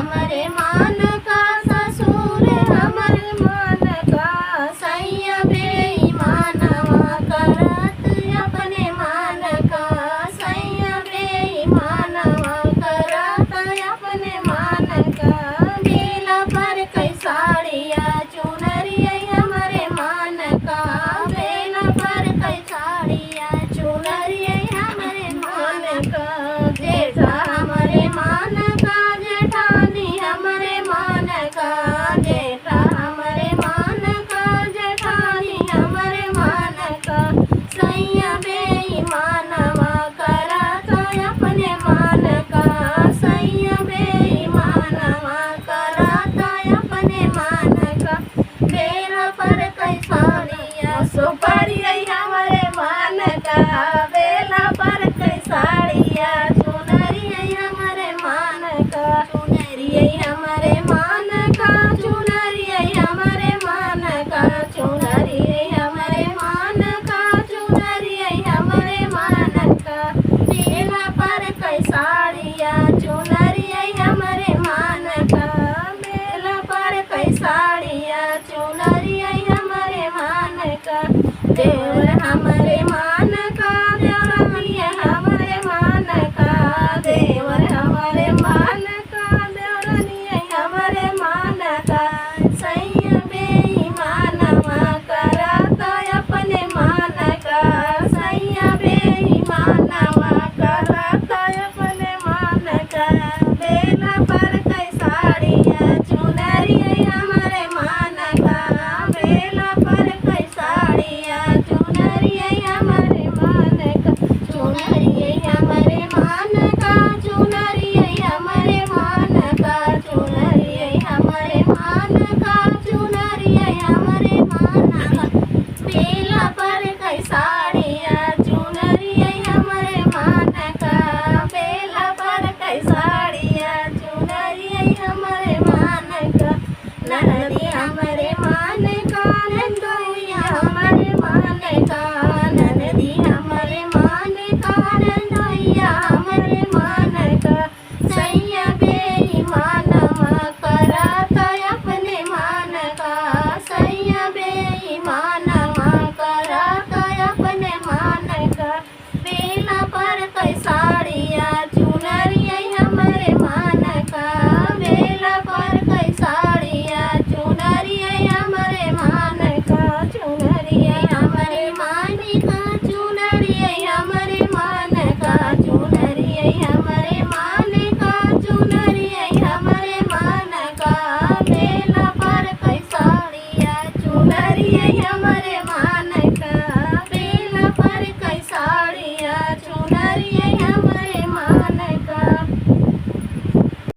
हमारे मान का ससुर हमारे मान का सैया बेईमानवा करत अपने मान का सैया बेईमानवा करत अपने मान का बेला पर कई साड़िया चुनरिया हमारे मान का बेला पर कई साड़िया चुनरिया हमारे मान का जेठा हमारे मान का जेठानी हमारे मान का जेठा हमारे मान का जेठानी हमारे मान का सैया बेईमानवा करता अपने मान का सैया बेईमानवा करता अपने मान का बेला पर कई साड़िया सुपारिया हमारे मान का बेला पर कई साड़िया चुनरिया हमारे मान का चुनरिया हमारे मान